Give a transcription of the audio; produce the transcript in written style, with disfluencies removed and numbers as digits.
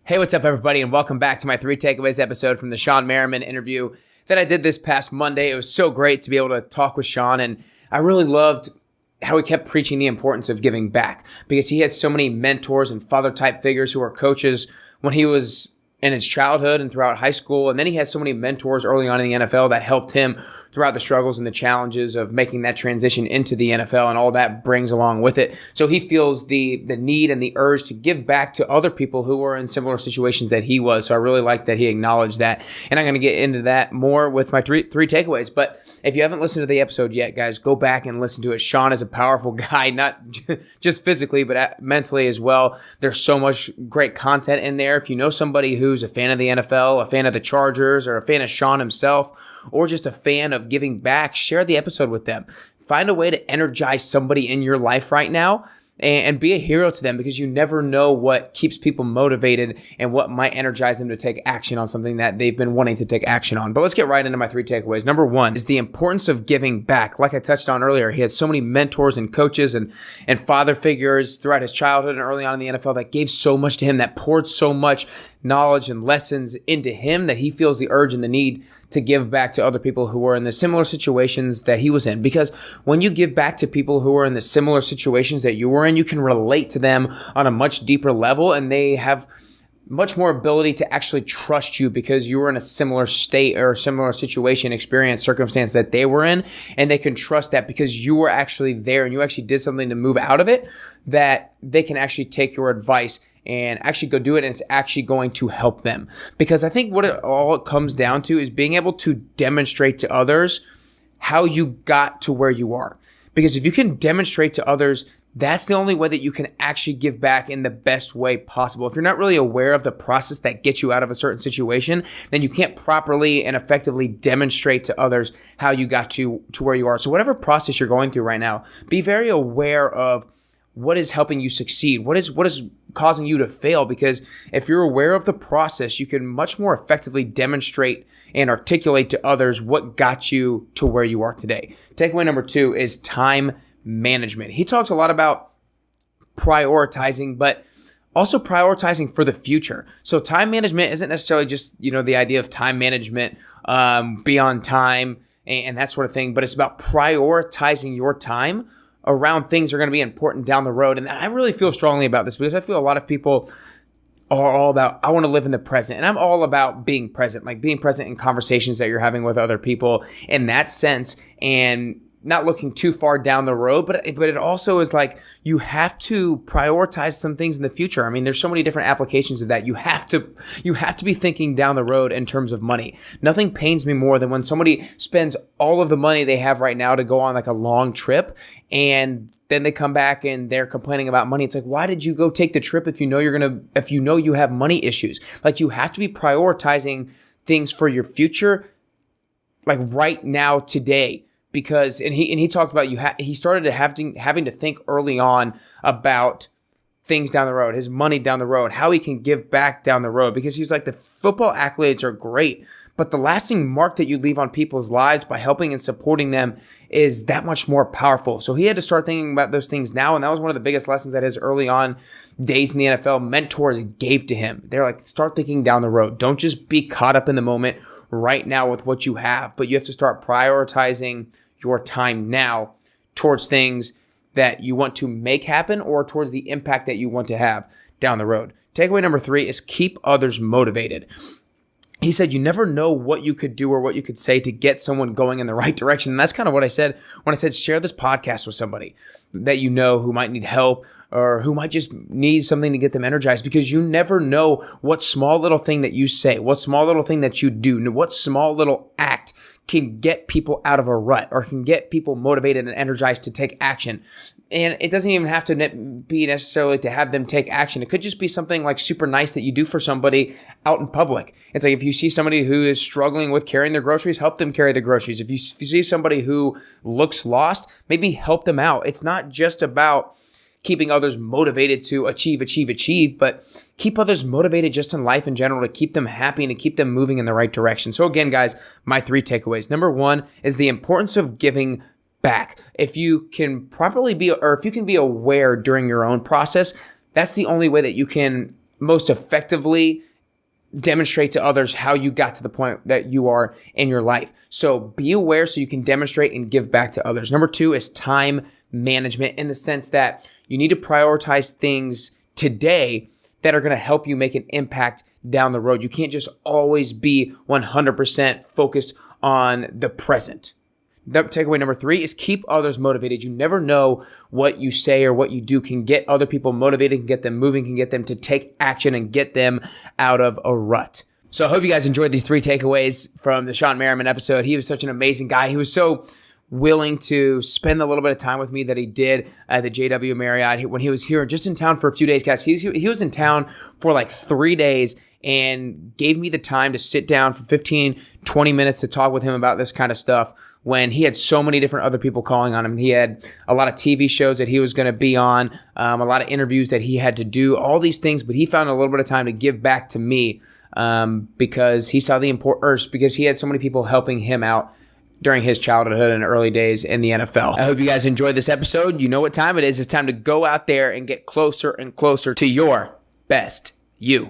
Hey, what's up, everybody, and welcome back to my 3 Takeaways episode from the Shawne Merriman interview that I did this past Monday. It was so great to be able to talk with Shawne, and I really loved how he kept preaching the importance of giving back because he had so many mentors and father-type figures who were coaches when he was in his childhood and throughout high school. And then he had so many mentors early on in the NFL that helped him throughout the struggles and the challenges of making that transition into the NFL and all that brings along with it. So he feels the need and the urge to give back to other people who were in similar situations that he was. So I really like that he acknowledged that. And I'm going to get into that more with my three takeaways. But if you haven't listened to the episode yet, guys, go back and listen to it. Shawne is a powerful guy, not just physically, but mentally as well. There's so much great content in there. If you know somebody who's a fan of the NFL, a fan of the Chargers, or a fan of Shawne himself, or just a fan of giving back, share the episode with them. Find a way to energize somebody in your life right now and be a hero to them, because you never know what keeps people motivated and what might energize them to take action on something that they've been wanting to take action on. But let's get right into my 3 takeaways. Number 1 is the importance of giving back. Like I touched on earlier, he had so many mentors and coaches and father figures throughout his childhood and early on in the NFL that gave so much to him, that poured so much knowledge and lessons into him, that he feels the urge and the need to give back to other people who were in the similar situations that he was in. Because when you give back to people who are in the similar situations that you were in, you can relate to them on a much deeper level, and they have much more ability to actually trust you because you were in a similar state or a similar situation, experience, circumstance that they were in, and they can trust that because you were actually there and you actually did something to move out of it, that they can actually take your advice and actually go do it, and it's actually going to help them. Because I think what it comes down to is being able to demonstrate to others how you got to where you are. Because if you can demonstrate to others, that's the only way that you can actually give back in the best way possible. If you're not really aware of the process that gets you out of a certain situation, then you can't properly and effectively demonstrate to others how you got to where you are. So whatever process you're going through right now, be very aware of what is helping you succeed. What is causing you to fail? Because if you're aware of the process, you can much more effectively demonstrate and articulate to others what got you to where you are today. Takeaway number 2 is time management. He talks a lot about prioritizing, but also prioritizing for the future. So time management isn't necessarily just, the idea of time management, be on time and that sort of thing, but it's about prioritizing your time around things that are going to be important down the road. And I really feel strongly about this because I feel a lot of people are all about, I want to live in the present. And I'm all about being present, like being present in conversations that you're having with other people in that sense, and not looking too far down the road, but it also is like you have to prioritize some things in the future. I mean, there's so many different applications of that. You have to be thinking down the road in terms of money. Nothing pains me more than when somebody spends all of the money they have right now to go on like a long trip, and then they come back and they're complaining about money. It's like, why did you go take the trip if you know you have money issues? Like, you have to be prioritizing things for your future, like right now, today. Because he talked about he started having to think early on about things down the road, his money down the road, how he can give back down the road. Because he's like, the football accolades are great, but the lasting mark that you leave on people's lives by helping and supporting them is that much more powerful. So he had to start thinking about those things now, and that was one of the biggest lessons that his early on days in the NFL mentors gave to him. They're like, start thinking down the road. Don't just be caught up in the moment right now with what you have, but you have to start prioritizing your time now towards things that you want to make happen or towards the impact that you want to have down the road. Takeaway number 3 is keep others motivated. He said you never know what you could do or what you could say to get someone going in the right direction. And that's kind of what I said when I said share this podcast with somebody that you know who might need help or who might just need something to get them energized, because you never know what small little thing that you say, what small little thing that you do, what small little act can get people out of a rut or can get people motivated and energized to take action. And it doesn't even have to be necessarily to have them take action. It could just be something like super nice that you do for somebody out in public. It's like if you see somebody who is struggling with carrying their groceries, help them carry the groceries. If you see somebody who looks lost, maybe help them out. It's not just about keeping others motivated to achieve, but keep others motivated just in life in general to keep them happy and to keep them moving in the right direction. So again, guys, my 3 takeaways. Number 1 is the importance of giving back. If you can properly be, or if you can be aware during your own process, that's the only way that you can most effectively demonstrate to others how you got to the point that you are in your life. So be aware so you can demonstrate and give back to others. Number 2 is time management, in the sense that you need to prioritize things today that are going to help you make an impact down the road. You can't just always be 100% focused on the present. Takeaway number 3 is keep others motivated. You never know what you say or what you do can get other people motivated, can get them moving, can get them to take action and get them out of a rut. So I hope you guys enjoyed these 3 takeaways from the Shawne Merriman episode. He was such an amazing guy. He was so willing to spend a little bit of time with me that he did at the JW Marriott when he was here just in town for a few days, guys. He was in town for like 3 days and gave me the time to sit down for 15, 20 minutes to talk with him about this kind of stuff, when he had so many different other people calling on him. He had a lot of TV shows that he was going to be on, a lot of interviews that he had to do, all these things, but he found a little bit of time to give back to me because he saw the importance, because he had so many people helping him out during his childhood and early days in the NFL. I hope you guys enjoyed this episode. You know what time it is. It's time to go out there and get closer and closer to your best you.